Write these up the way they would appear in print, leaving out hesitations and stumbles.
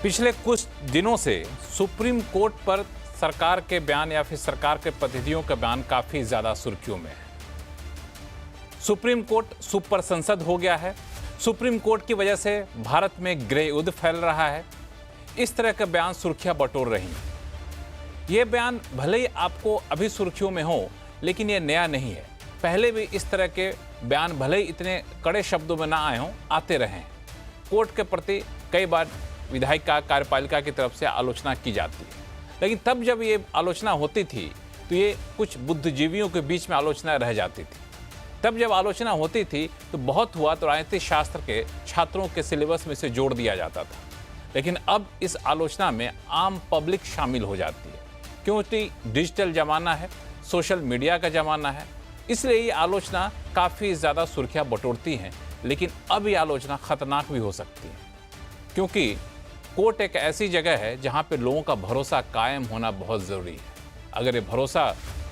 पिछले कुछ दिनों से सुप्रीम कोर्ट पर सरकार के बयान या फिर सरकार के प्रतिनिधियों का बयान काफी ज्यादा सुर्खियों में है। सुप्रीम कोर्ट सुपर संसद हो गया है। सुप्रीम कोर्ट की वजह से भारत में गृह युद्ध फैल रहा है। इस तरह के बयान सुर्खियां बटोर रही हैं। ये बयान भले ही आपको अभी सुर्खियों में हो, लेकिन ये नया नहीं है। पहले भी इस तरह के बयान भले ही इतने कड़े शब्दों में ना आए हों, आते रहे हैं। कोर्ट के प्रति कई बार विधायिका कार्यपालिका की तरफ से आलोचना की जाती है, लेकिन तब जब ये आलोचना होती थी तो ये कुछ बुद्धिजीवियों के बीच में आलोचना रह जाती थी। तब जब आलोचना होती थी तो बहुत हुआ तो राजनीतिक शास्त्र के छात्रों के सिलेबस में से जोड़ दिया जाता था, लेकिन अब इस आलोचना में आम पब्लिक शामिल हो जाती है, क्योंकि डिजिटल ज़माना है, सोशल मीडिया का ज़माना है। इसलिए ये आलोचना काफ़ी ज़्यादा सुर्खियाँ बटोरती हैं। लेकिन अब ये आलोचना खतरनाक भी हो सकती है, क्योंकि कोर्ट एक ऐसी जगह है जहाँ पे लोगों का भरोसा कायम होना बहुत ज़रूरी है। अगर ये भरोसा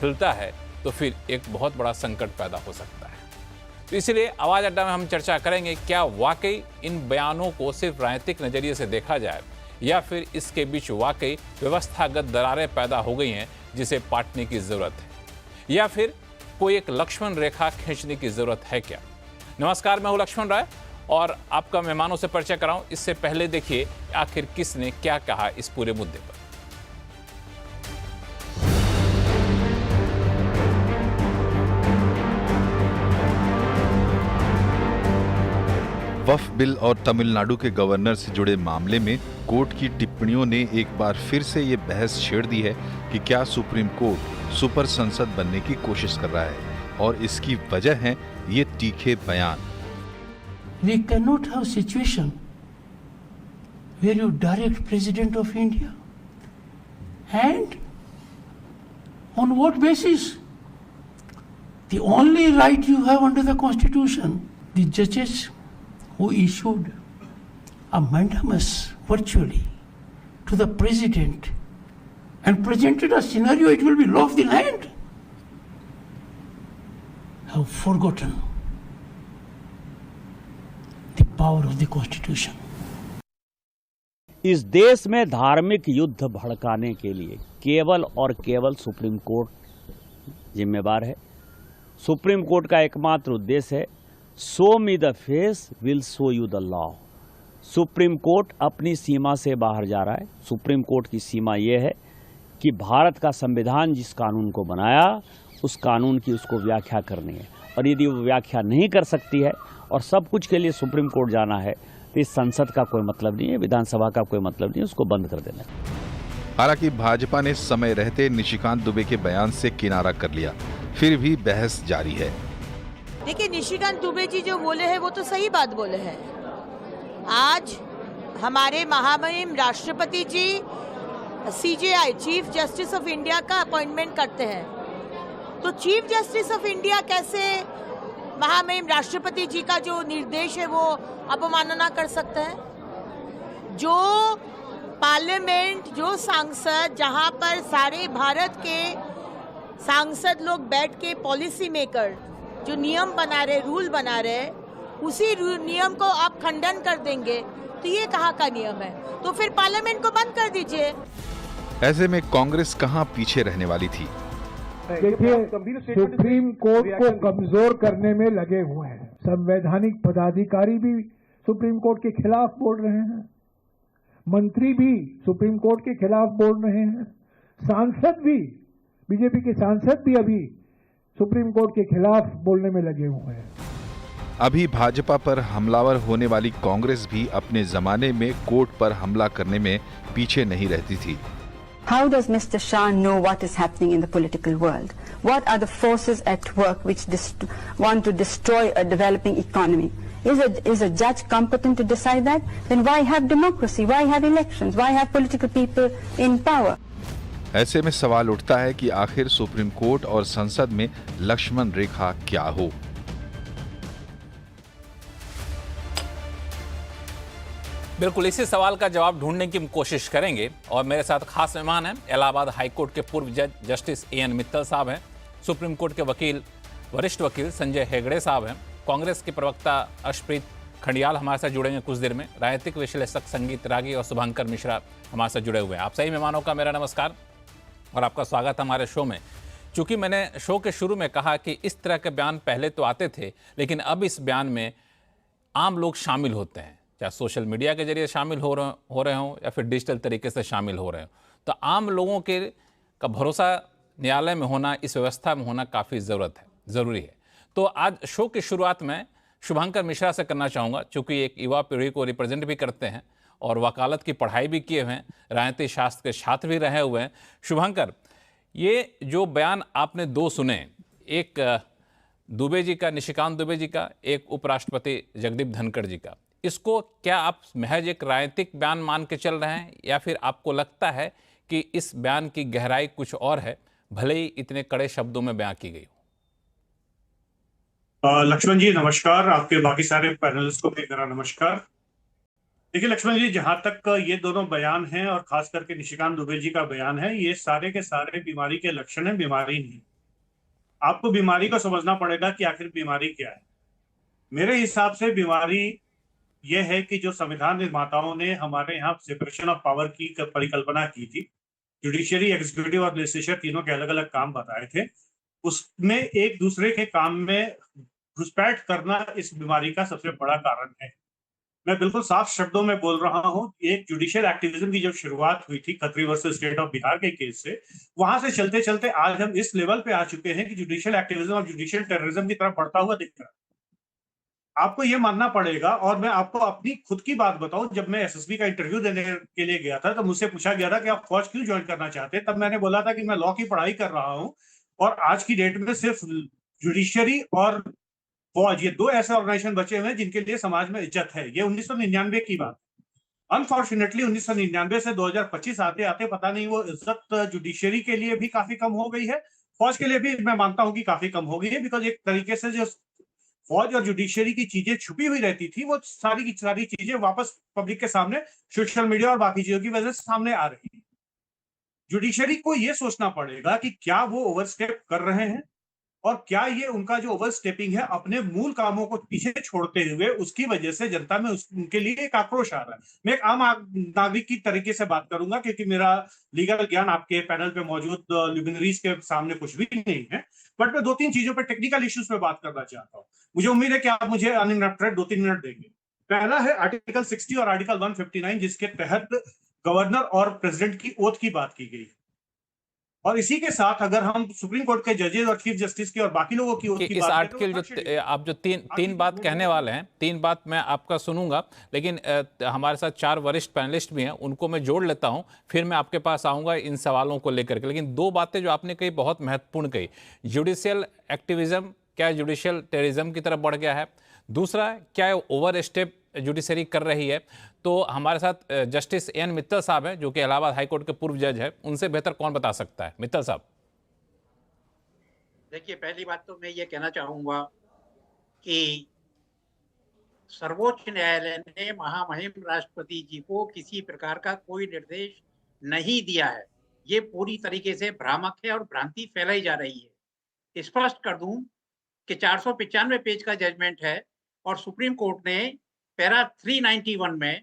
हिलता है तो फिर एक बहुत बड़ा संकट पैदा हो सकता है। तो इसलिए आवाज़ अड्डा में हम चर्चा करेंगे, क्या वाकई इन बयानों को सिर्फ राजनीतिक नज़रिए से देखा जाए या फिर इसके बीच वाकई व्यवस्थागत दरारें पैदा हो गई हैं जिसे पाटने की ज़रूरत है, या फिर कोई एक लक्ष्मण रेखा खींचने की ज़रूरत है क्या। नमस्कार, मैं हूँ लक्ष्मण राय और आपका मेहमानों से परिचय कराऊं। इससे पहले देखिए आखिर किसने क्या कहा इस पूरे मुद्दे पर। वक्फ बिल और तमिलनाडु के गवर्नर से जुड़े मामले में कोर्ट की टिप्पणियों ने एक बार फिर से ये बहस छेड़ दी है कि क्या सुप्रीम कोर्ट सुपर संसद बनने की कोशिश कर रहा है, और इसकी वजह है ये तीखे बयान। We cannot have situation where you direct President of India. And on what basis? The only right you have under the Constitution, the judges who issued a mandamus virtually to the President and presented a scenario it will be law of the land, have forgotten the power of the Constitution. इस देश में धार्मिक युद्ध भड़काने के लिए केवल और केवल सुप्रीम कोर्ट जिम्मेवार है। सुप्रीम कोर्ट का एकमात्र उद्देश्य है, show me the face will show you the law. Supreme court अपनी सीमा से बाहर जा रहा है। सुप्रीम कोर्ट की सीमा यह है कि भारत का संविधान जिस कानून को बनाया उस कानून की उसको व्याख्या करनी है, और यदि वो व्याख्या नहीं कर सकती है और सब कुछ के लिए सुप्रीम कोर्ट जाना है तो इस संसद का कोई मतलब नहीं है, विधानसभा का कोई मतलब नहीं है, उसको बंद कर देना है। हालांकि भाजपा ने समय रहते निशिकांत दुबे के बयान से किनारा कर लिया, फिर भी बहस जारी है। देखिए, निशिकांत दुबे जी जो बोले हैं वो तो सही बात बोले हैं। आज हमारे महामहिम राष्ट्रपति जी CJI chief justice of India का अपॉइंटमेंट करते हैं, तो चीफ जस्टिस ऑफ इंडिया कैसे महामहिम राष्ट्रपति जी का जो निर्देश है वो अवमानना कर सकते हैं? जो पार्लियामेंट, जो सांसद, जहां पर सारे भारत के सांसद लोग बैठ के पॉलिसी मेकर जो नियम बना रहे, रूल बना रहे, उसी नियम को आप खंडन कर देंगे तो ये कहाँ का नियम है? तो फिर पार्लियामेंट को बंद कर दीजिए। ऐसे में कांग्रेस कहां पीछे रहने वाली थी। देखिए, सुप्रीम कोर्ट को कमजोर करने में लगे हुए हैं। संवैधानिक पदाधिकारी भी सुप्रीम कोर्ट के खिलाफ बोल रहे हैं, मंत्री भी सुप्रीम कोर्ट के खिलाफ बोल रहे हैं, सांसद भी, बीजेपी के सांसद भी अभी सुप्रीम कोर्ट के खिलाफ बोलने में लगे हुए हैं। अभी भाजपा पर हमलावर होने वाली कांग्रेस भी अपने जमाने में कोर्ट पर हमला करने में पीछे नहीं रहती थी। How does Mr. Shah know what is happening in the political world? What are the forces at work which want to destroy a developing economy? Is a judge competent to decide that? Then why have democracy? Why have elections? Why have political people in power? ऐसे में सवाल उठता है कि आखिर supreme court और संसद में लक्ष्मण रेखा क्या हो। बिल्कुल इसी सवाल का जवाब ढूंढने की हम कोशिश करेंगे, और मेरे साथ खास मेहमान हैं इलाहाबाद हाईकोर्ट के पूर्व जज जस्टिस ए.एन. मित्तल साहब हैं, सुप्रीम कोर्ट के वरिष्ठ वकील संजय हेगड़े साहब हैं, कांग्रेस के प्रवक्ता अर्शप्रीत खंडियाल हमारे साथ जुड़ेंगे कुछ देर में। राजनीतिक विश्लेषक संगीत रागी और शुभंकर मिश्रा हमारे साथ जुड़े हुए हैं। आप सही मेहमानों का मेरा नमस्कार और आपका स्वागत है हमारे शो में। चूंकि मैंने शो के शुरू में कहा कि इस तरह के बयान पहले तो आते थे, लेकिन अब इस बयान में आम लोग शामिल होते हैं, चाहे सोशल मीडिया के जरिए शामिल हो रहे हों या फिर डिजिटल तरीके से शामिल हो रहे हों। तो आम लोगों के का भरोसा न्यायालय में होना, इस व्यवस्था में होना काफ़ी ज़रूरी है। तो आज शो की शुरुआत में शुभंकर मिश्रा से करना चाहूँगा, चूँकि एक युवा पीढ़ी को रिप्रेजेंट भी करते हैं और वकालत की पढ़ाई भी किए हुए हैं, राजनीतिक शास्त्र के छात्र भी रहे हुए हैं। शुभंकर, ये जो बयान आपने दो सुने, एक दुबे जी का, निशिकांत दुबे जी का, एक उपराष्ट्रपति जगदीप धनखड़ जी का, इसको क्या आप महज एक राजनीतिक बयान मान के चल रहे हैं या फिर आपको लगता है कि इस बयान की गहराई कुछ और है, भले ही इतने कड़े शब्दों में बयान की गई हो? लक्ष्मण जी नमस्कार, आपके बाकी सारे पैनलिस्ट को भी मेरा नमस्कार। देखिए लक्ष्मण जी, जहां तक ये दोनों बयान हैं और खास करके निशिकांत दुबे जी का बयान है, ये सारे के सारे बीमारी के लक्षण हैं, बीमारी नहीं। आपको बीमारी को समझना पड़ेगा कि आखिर बीमारी क्या है। मेरे हिसाब से बीमारी यह है कि जो संविधान निर्माताओं ने हमारे यहाँ सेपरेशन ऑफ पावर की परिकल्पना की थी, जुडिशियरी, एग्जीक्यूटिव और लेजिस्लेचर तीनों के अलग अलग काम बताए थे, उसमें एक दूसरे के काम में घुसपैठ करना इस बीमारी का सबसे बड़ा कारण है। मैं बिल्कुल साफ शब्दों में बोल रहा हूं, एक जुडिशियल एक्टिविज्म की जब शुरुआत हुई थी Khatri versus state of Bihar के केस से, वहां से चलते चलते आज हम इस लेवल पे आ चुके हैं कि जुडिशियल एक्टिविज्म और जुडिशियल टेररिज्म की तरफ बढ़ता हुआ दिख रहा है। आपको ये मानना पड़ेगा। और मैं आपको अपनी खुद की बात बताऊं, जब मैं एसएसबी का इंटरव्यू देने के लिए गया था, तो मुझसे पूछा गया था कि आप फौज क्यों ज्वाइन करना चाहते हैं। तब मैंने बोला था कि मैं लॉ की पढ़ाई कर रहा हूं और आज की डेट में सिर्फ जुडिशियरी और फौज, ये दो ऐसे ऑर्गेनाइजेशन बचे हुए हैं जिनके लिए समाज में इज्जत है। ये 1999 की बात। अनफॉर्चुनेटली 1999 से 2025 आते आते पता नहीं वो इज्जत जुडिशियरी के लिए भी काफी कम हो गई है, फौज के लिए भी मैं मानता हूं कि काफी कम हो गई है। बिकॉज एक तरीके से जो फौज और जुडिशियरी की चीजें छुपी हुई रहती थी, वो सारी की सारी चीजें वापस पब्लिक के सामने सोशल मीडिया और बाकी चीजों की वजह से सामने आ रही है। जुडिशियरी को ये सोचना पड़ेगा कि क्या वो ओवरस्टेप कर रहे हैं और क्या ये उनका जो ओवरस्टेपिंग है अपने मूल कामों को पीछे छोड़ते हुए, उसकी वजह से जनता में उनके लिए एक आक्रोश आ रहा है। मैं एक आम नागरिक की तरीके से बात करूंगा, क्योंकि मेरा लीगल ज्ञान आपके पैनल पे मौजूद लुमिनरीज के सामने कुछ भी नहीं है, बट मैं दो तीन चीजों पर, टेक्निकल इश्यूज पे बात करना चाहता हूँ। मुझे उम्मीद है कि आप मुझे अनइंटरप्टेड 2-3 मिनट देंगे। पहला है आर्टिकल 60 और आर्टिकल 159, जिसके तहत गवर्नर और प्रेसिडेंट की ओथ की बात की गई। और इसी के साथ अगर हम सुप्रीम कोर्ट के जजेस और चीफ जस्टिस की और बाकी लोगों की ओथ की इस बात आर्टिकल जो आप जो तीन बात कहने वाले हैं, तीन बात मैं आपका सुनूंगा, लेकिन हमारे साथ 4 वरिष्ठ पैनलिस्ट भी हैं, उनको मैं जोड़ लेता हूं, फिर मैं आपके पास आऊंगा इन सवालों को लेकर के। लेकिन दो बातें जो आपने कही बहुत महत्वपूर्ण कही। जुडिशियल एक्टिविज्म क्या जुडिशियल टेररिज्म की तरफ बढ़ गया है? दूसरा, क्या ओवर स्टेप जुडिशरी कर रही है? तो हमारे साथ जस्टिस एन मित्तल साहब हैं, जो कि इलाहाबाद हाईकोर्ट के पूर्व जज है, उनसे बेहतर कौन बता सकता है? मित्तल साहब। देखिए, पहली बात तो मैं ये कहना चाहूंगा कि सर्वोच्च न्यायालय ने महामहिम राष्ट्रपति जी को किसी प्रकार का कोई निर्देश नहीं दिया है। ये पूरी तरीके से भ्रामक है और भ्रांति फैलाई जा रही है। स्पष्ट कर दूं कि 495 पेज का जजमेंट है और सुप्रीम कोर्ट ने पैरा 391 में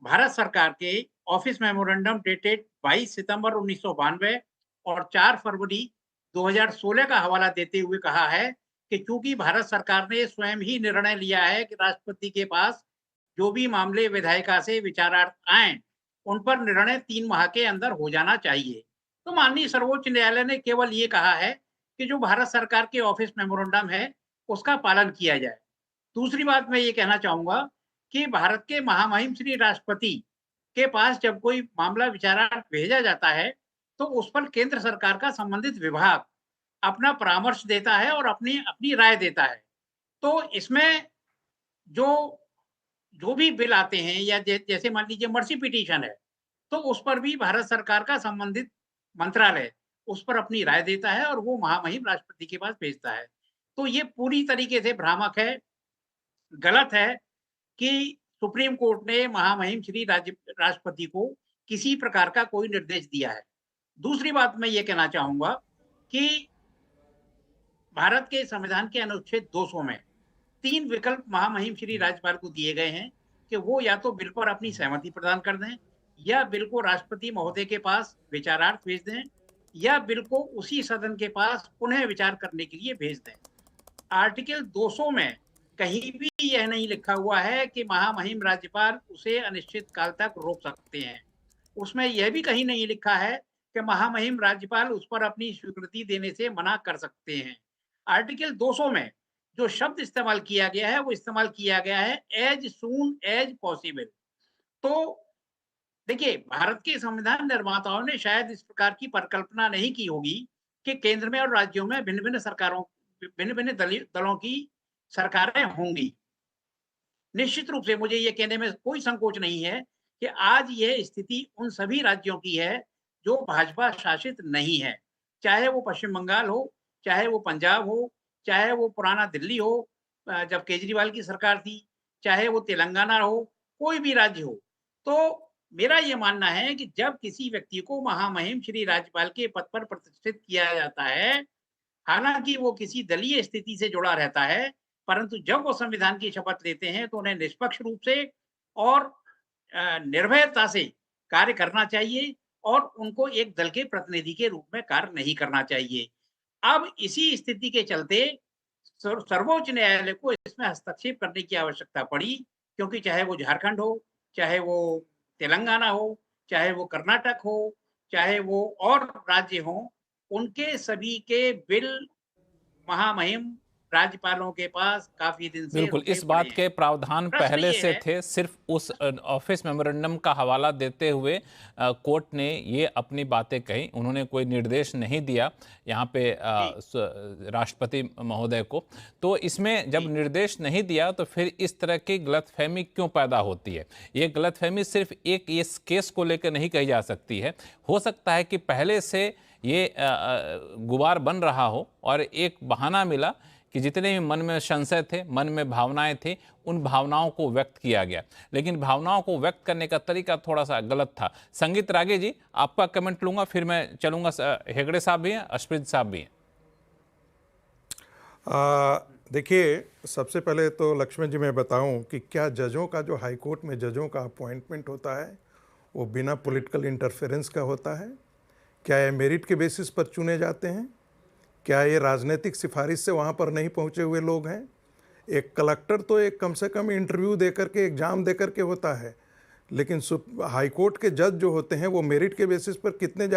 भारत सरकार के ऑफिस मेमोरेंडम डेटेड 22 सितंबर 1992 और 4 फरवरी 2016 का हवाला देते हुए कहा है कि चूंकि भारत सरकार ने स्वयं ही निर्णय लिया है कि राष्ट्रपति के पास जो भी मामले विधायिका से विचारार्थ आए, उन पर निर्णय 3 माह के अंदर हो जाना चाहिए। तो माननीय सर्वोच्च न्यायालय ने केवल ये कहा है कि जो भारत सरकार के ऑफिस मेमोरेंडम है उसका पालन किया जाए। दूसरी बात मैं ये कहना चाहूंगा कि भारत के महामहिम श्री राष्ट्रपति के पास जब कोई मामला विचारार्थ भेजा जाता है तो उस पर केंद्र सरकार का संबंधित विभाग अपना परामर्श देता है और अपनी राय देता है। तो इसमें जो भी बिल आते हैं या जैसे मान लीजिए मर्सी पिटीशन है, तो उस पर भी भारत सरकार का संबंधित मंत्रालय उस पर अपनी राय देता है और वो महामहिम राष्ट्रपति के पास भेजता है। तो ये पूरी तरीके से भ्रामक है, गलत है कि सुप्रीम कोर्ट ने महामहिम श्री राष्ट्रपति को किसी प्रकार का कोई निर्देश दिया है। दूसरी बात मैं ये कहना चाहूंगा कि भारत के संविधान के अनुच्छेद 200 में 3 विकल्प महामहिम श्री राज्यपाल को दिए गए हैं कि वो या तो बिल पर अपनी सहमति प्रदान कर दें, या बिल को राष्ट्रपति महोदय के पास विचारार्थ भेज दें, या बिल को उसी सदन के पास पुनः विचार करने के लिए भेज दें। आर्टिकल 200 में कहीं भी यह नहीं लिखा हुआ है कि महामहिम राज्यपाल उसे अनिश्चित काल तक रोक सकते हैं। उसमें यह भी कहीं नहीं लिखा है कि महामहिम राज्यपाल उस पर अपनी स्वीकृति देने से मना कर सकते हैं। आर्टिकल 200 में जो शब्द इस्तेमाल किया गया है वो इस्तेमाल किया गया है एज सून एज पॉसिबल। तो देखिए, भारत के संविधान निर्माताओं ने शायद इस प्रकार की परिकल्पना नहीं की होगी कि केंद्र में और राज्यों में भिन्न भिन्न दलों की सरकारें होंगी। निश्चित रूप से मुझे ये कहने में कोई संकोच नहीं है कि आज यह स्थिति उन सभी राज्यों की है जो भाजपा शासित नहीं है, चाहे वो पश्चिम बंगाल हो, चाहे वो पंजाब हो, चाहे वो पुराना दिल्ली हो जब केजरीवाल की सरकार थी, चाहे वो तेलंगाना हो, कोई भी राज्य हो। तो मेरा ये मानना है कि जब किसी व्यक्ति को महामहिम श्री राज्यपाल के पद पर प्रतिष्ठित किया जाता है, हालांकि वो किसी दलीय स्थिति से जुड़ा रहता है, परंतु जब वो संविधान की शपथ लेते हैं तो उन्हें निष्पक्ष रूप से और निर्भयता से कार्य करना चाहिए और उनको एक दल के प्रतिनिधि के रूप में कार्य नहीं करना चाहिए। अब इसी स्थिति के चलते सर्वोच्च न्यायालय को इसमें हस्तक्षेप करने की आवश्यकता पड़ी, क्योंकि चाहे वो झारखंड हो, चाहे वो तेलंगाना हो, चाहे वो कर्नाटक हो, चाहे वो और राज्य हो, उनके सभी के बिल महामहिम राज्यपालों के पास काफी दिन से बिल्कुल इस बात के प्रावधान पहले से थे। सिर्फ उस ऑफिस मेमोरेंडम का हवाला देते हुए कोर्ट ने ये अपनी बातें कही, उन्होंने कोई निर्देश नहीं दिया यहाँ पे राष्ट्रपति महोदय को। तो इसमें जब निर्देश नहीं दिया तो फिर इस तरह की गलतफहमी क्यों पैदा होती है? ये गलतफहमी सिर्फ एक इस केस को लेकर नहीं कही जा सकती है। हो सकता है कि पहले से ये गुबार बन रहा हो और एक बहाना मिला कि जितने भी मन में संशय थे, मन में भावनाएं थी, उन भावनाओं को व्यक्त किया गया, लेकिन भावनाओं को व्यक्त करने का तरीका थोड़ा सा गलत था। संगीत रागे जी, आपका कमेंट लूंगा, फिर मैं चलूंगा। हेगड़े साहब भी हैं, अशप्रीत साहब भी हैं। देखिए, सबसे पहले तो लक्ष्मण जी मैं बताऊं कि क्या जजों का जो हाई कोर्ट में जजों का अपॉइंटमेंट होता है वो बिना पॉलिटिकल इंटरफेरेंस का होता है? क्या ये मेरिट के बेसिस पर चुने जाते हैं? क्या ये राजनीतिक सिफारिश से वहाँ पर नहीं पहुँचे हुए लोग हैं? एक कलेक्टर तो एक कम से कम इंटरव्यू दे करके, एग्ज़ाम दे करके होता है, लेकिन हाई कोर्ट के जज जो होते हैं वो मेरिट के बेसिस पर कितने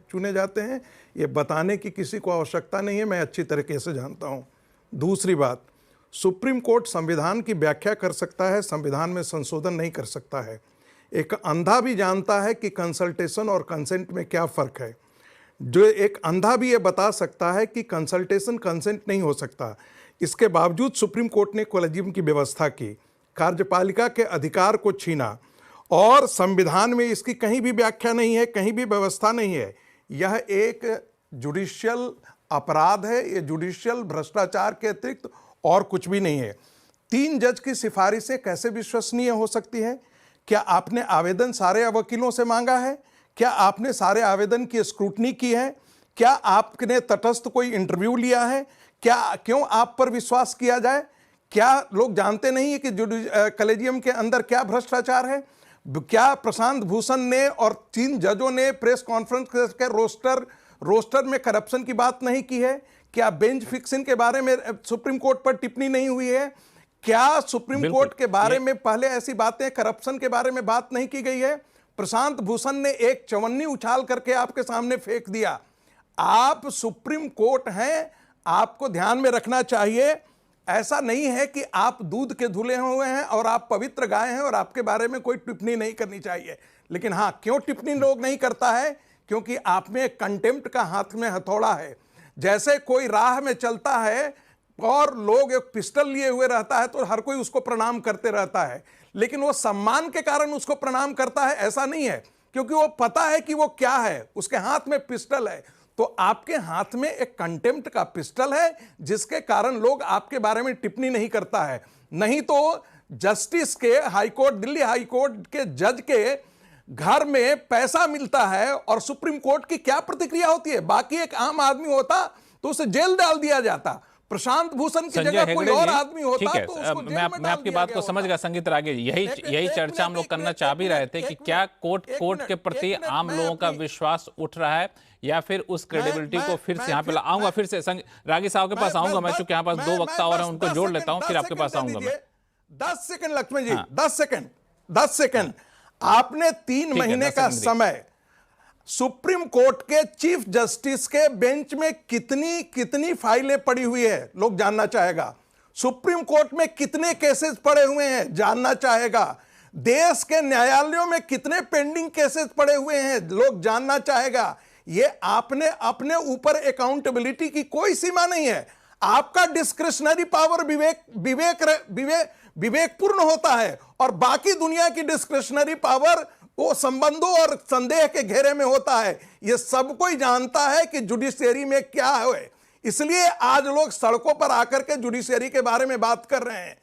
चुने जाते हैं ये बताने की किसी को आवश्यकता नहीं है, मैं अच्छी तरीके से जानता हूँ। दूसरी बात, सुप्रीम कोर्ट संविधान की व्याख्या कर सकता है, संविधान में संशोधन नहीं कर सकता है। एक अंधा भी जानता है कि कंसल्टेशन और कंसेंट में क्या फ़र्क है। जो एक अंधा भी ये बता सकता है कि कंसल्टेशन कंसेंट नहीं हो सकता। इसके बावजूद सुप्रीम कोर्ट ने कोलेजियम की व्यवस्था की, कार्यपालिका के अधिकार को छीना और संविधान में इसकी कहीं भी व्याख्या नहीं है, कहीं भी व्यवस्था नहीं है। यह एक जुडिशियल अपराध है, ये जुडिशियल भ्रष्टाचार के अतिरिक्त और कुछ भी नहीं है। 3 जज की सिफारिशें कैसे विश्वसनीय हो सकती है? क्या आपने आवेदन सारे वकीलों से मांगा है? क्या आपने सारे आवेदन की स्क्रूटनी की है? क्या आपने तटस्थ कोई इंटरव्यू लिया है? क्यों आप पर विश्वास किया जाए? क्या लोग जानते नहीं है कि कॉलेजियम के अंदर क्या भ्रष्टाचार है? क्या प्रशांत भूषण ने और 3 जजों ने प्रेस कॉन्फ्रेंस करके रोस्टर में करप्शन की बात नहीं की है? क्या बेंच फिक्सिंग के बारे में सुप्रीम कोर्ट पर टिप्पणी नहीं हुई है? क्या सुप्रीम कोर्ट के बारे में पहले ऐसी बातें, करप्शन के बारे में बात नहीं की गई है? प्रशांत भूषण ने एक चवन्नी उछाल करके आपके सामने फेंक दिया। आप सुप्रीम कोर्ट हैं, आपको ध्यान में रखना चाहिए। ऐसा नहीं है कि आप दूध के धुले हुए हैं और आप पवित्र गाय हैं और आपके बारे में कोई टिप्पणी नहीं करनी चाहिए। लेकिन हाँ, क्यों टिप्पणी लोग नहीं करता है? क्योंकि आप में कंटेम्प्ट का हाथ में हथौड़ा है। जैसे कोई राह में चलता है और लोग एक पिस्टल लिए हुए रहता है तो हर कोई उसको प्रणाम करते रहता है, लेकिन वो सम्मान के कारण उसको प्रणाम करता है, ऐसा नहीं है, क्योंकि वो पता है कि वो क्या है, उसके हाथ में पिस्टल है। तो आपके हाथ में एक कंटेम्प्ट का पिस्टल है जिसके कारण लोग आपके बारे में टिप्पणी नहीं करता है। नहीं तो जस्टिस के हाईकोर्ट, दिल्ली हाईकोर्ट के जज के घर में पैसा मिलता है और सुप्रीम कोर्ट की क्या प्रतिक्रिया होती है? बाकी एक आम आदमी होता तो उसे जेल डाल दिया जाता। प्रशांत भूषण की संजय जगह कोई हेगड़े और जी, आदमी होता ठीक है, तो उसको जेल मैं में डाल आपकी दिया बात गया को समझ होता। गया संगीत रागे जी, यही चर्चा हम लोग करना चाह भी रहे थे कि क्या कोर्ट के प्रति आम लोगों का विश्वास उठ रहा है या फिर उस क्रेडिबिलिटी को फिर से यहाँ पे आऊंगा, फिर से रागी साहब के पास आऊंगा मैं, चूंकि यहाँ पास 2 वक्ता और हैं, उनको जोड़ लेता हूँ, फिर आपके पास आऊंगा मैं। 10 सेकंड लक्ष्मण जी, 10 सेकंड। आपने 3 महीने का समय सुप्रीम कोर्ट के चीफ जस्टिस के बेंच में कितनी फाइलें पड़ी हुई है लोग जानना चाहेगा। सुप्रीम कोर्ट में कितने केसेस पड़े हुए हैं जानना चाहेगा। देश के न्यायालयों में कितने पेंडिंग केसेस पड़े हुए हैं लोग जानना चाहेगा। ये आपने अपने ऊपर अकाउंटेबिलिटी की कोई सीमा नहीं है। आपका डिस्क्रिशनरी पावर विवेकपूर्ण होता है और बाकी दुनिया की डिस्क्रिशनरी पावर वो संबंधों और संदेह के घेरे में होता है। ये सब कोई जानता है कि जुडिशरी में क्या है, इसलिए आज लोग सड़कों पर आकर के जुडिशरी के बारे में बात कर रहे हैं।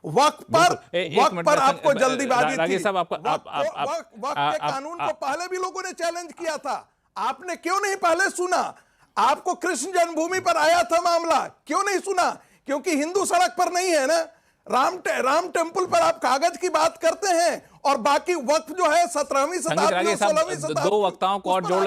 वक्त पर आपको जल्दीबाजी थी। वक्त के कानून को पहले भी लोगों ने चैलेंज किया था, आपने क्यों नहीं पहले सुना? आपको कृष्ण जन्मभूमि पर आया था मामला, क्यों नहीं सुना? क्योंकि हिंदू सड़क पर नहीं है ना। राम टेम्पल पर आप कागज की बात करते हैं और बाकी वक्त जो है 17वीं शताब्दी 16वीं शताब्दी। 2 वक्ताओं को और जोड़